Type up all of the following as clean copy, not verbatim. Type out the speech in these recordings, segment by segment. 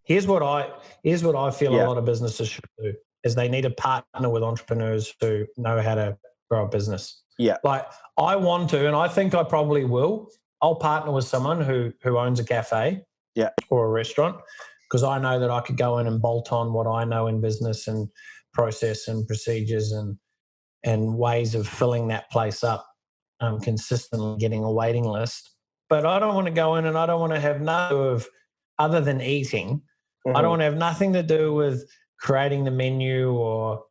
Here's what I feel a lot of businesses should do is they need to partner with entrepreneurs who know how to grow a business. Yeah. Like I want to, and I think I probably will. I'll partner with someone who owns a cafe or a restaurant because I know that I could go in and bolt on what I know in business and process and procedures and ways of filling that place up consistently, getting a waiting list. But I don't want to go in and I don't want to have nothing of other than eating. I don't want to have nothing to do with creating the menu or,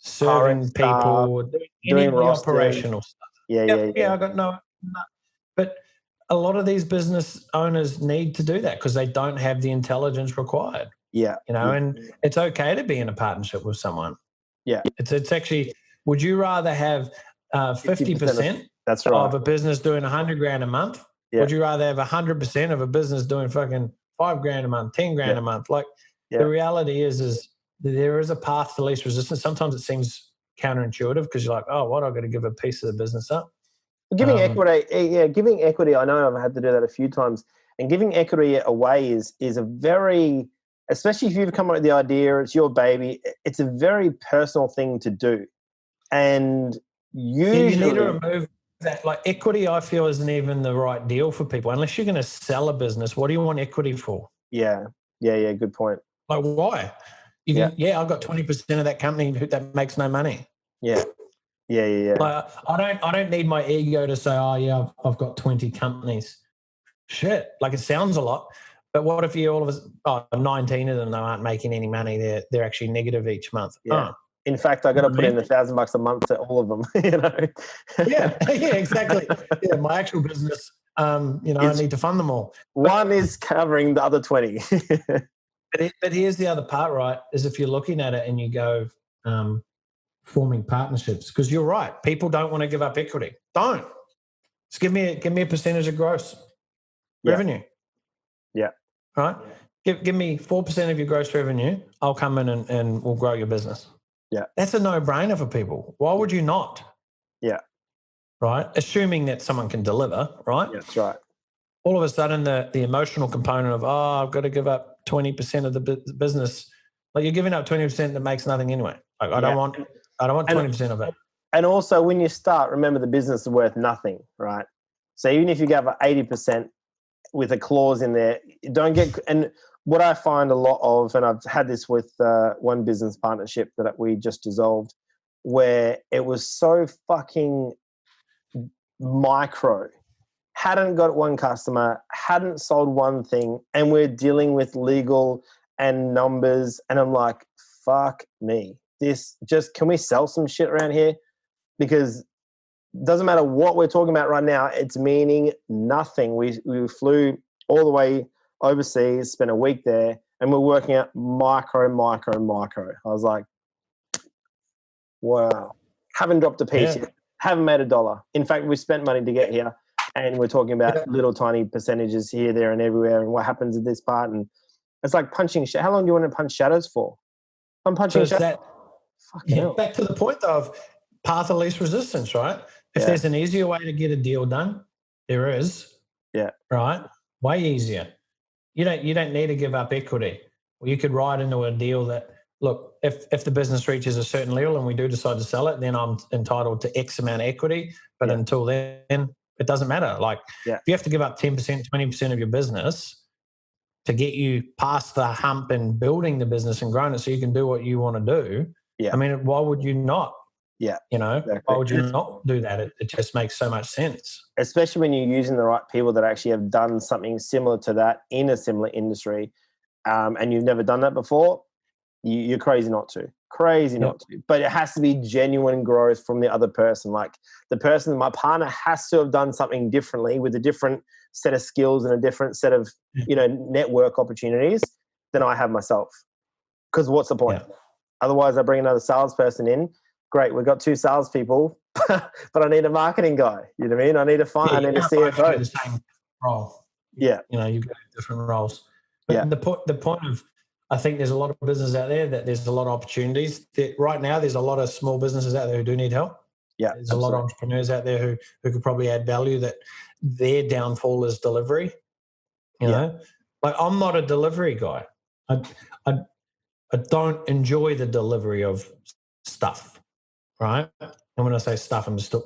serving people or doing any operational stuff. Yeah. I got no. But a lot of these business owners need to do that because they don't have the intelligence required. Yeah. And it's okay to be in a partnership with someone. Yeah. It's actually, would you rather have 50% that's right. of a business doing $100,000 a month? Yeah. Would you rather have 100% of a business doing fucking $5,000 a month, $10,000 a month? Like the reality is there is a path to least resistance. Sometimes it seems counterintuitive because you're like, oh, what? I've got to give a piece of the business up. Giving equity. I know I've had to do that a few times, and giving equity away is a very, especially if you've come up with the idea, it's your baby. It's a very personal thing to do, and usually you need to remove that. Like equity, I feel isn't even the right deal for people unless you're going to sell a business. What do you want equity for? Yeah. Good point. Like why? I've got 20% of that company that makes no money. Yeah. Like, I don't need my ego to say, oh yeah, I've got 20 companies. Shit, like it sounds a lot, but what if you all of us, 19 of them aren't making any money? They're actually negative each month. Yeah. In fact, I got to put in $1,000 a month to all of them. Yeah, exactly. Yeah, my actual business. I need to fund them all. One is covering the other 20. But here's the other part, right? Is if you're looking at it and you go. Forming partnerships, because you're right. People don't want to give up equity. Don't. Just give me a percentage of gross revenue. Yeah. Right. Give me 4% of your gross revenue. I'll come in and we'll grow your business. Yeah. That's a no-brainer for people. Why would you not? Yeah. Right. Assuming that someone can deliver. Right. Yeah, that's right. All of a sudden, the emotional component of I've got to give up 20% of the business. Like you're giving up 20% that makes nothing anyway. Like I don't want 20% of it. And also when you start, remember the business is worth nothing, right? So even if you give up 80% with a clause in there, don't get, and what I find a lot of, and I've had this with one business partnership that we just dissolved, where it was so fucking micro, hadn't got one customer, hadn't sold one thing, and we're dealing with legal and numbers, and I'm like, fuck me. Can we sell some shit around here? Because it doesn't matter what we're talking about right now, it's meaning nothing. We flew all the way overseas, spent a week there, and we're working out micro. I was like, wow. Haven't dropped a piece yet. Haven't made $1. In fact, we spent money to get here, and we're talking about little tiny percentages here, there, and everywhere, and what happens at this part. And it's like punching. How long do you want to punch shadows for? I'm punching shadows. Back to the point of path of least resistance, right? If there's an easier way to get a deal done, there is. Yeah. Right? Way easier. You don't need to give up equity. You could write into a deal that, look, if the business reaches a certain level and we do decide to sell it, then I'm entitled to X amount of equity. But until then, it doesn't matter. Like if you have to give up 10%, 20% of your business to get you past the hump and building the business and growing it so you can do what you want to do. Yeah. I mean, why would you not? Yeah. Exactly. Why would you not do that? It just makes so much sense. Especially when you're using the right people that actually have done something similar to that in a similar industry, and you've never done that before, you're crazy not to. Not to. But it has to be genuine growth from the other person. Like my partner has to have done something differently with a different set of skills and a different set of, network opportunities than I have myself. Because what's the point? Yeah. Otherwise, I bring another salesperson in. Great, we've got 2 salespeople, but I need a marketing guy. You know what I mean? I need a CFO. The same role. Yeah. You've got different roles. But the point of, I think there's a lot of business out there that there's a lot of opportunities. Right now, there's a lot of small businesses out there who do need help. Yeah, there's a lot of entrepreneurs out there who could probably add value, that their downfall is delivery. You know, Like, I'm not a delivery guy. I, I, I don't enjoy the delivery of stuff, right? And when I say stuff, I'm just a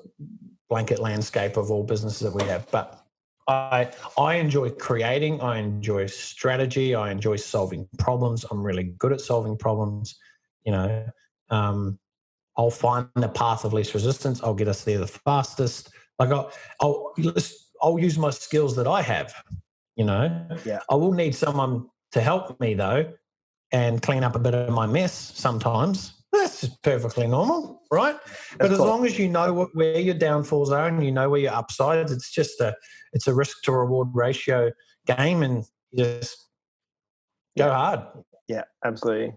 blanket landscape of all businesses that we have. But I enjoy creating. I enjoy strategy. I enjoy solving problems. I'm really good at solving problems. I'll find the path of least resistance. I'll get us there the fastest. Like I'll use my skills that I have. Yeah. I will need someone to help me though, and clean up a bit of my mess sometimes. That's just perfectly normal, right? But as long as you know where your downfalls are and you know where your upsides, it's a risk to reward ratio game, and you just go hard. Yeah, absolutely.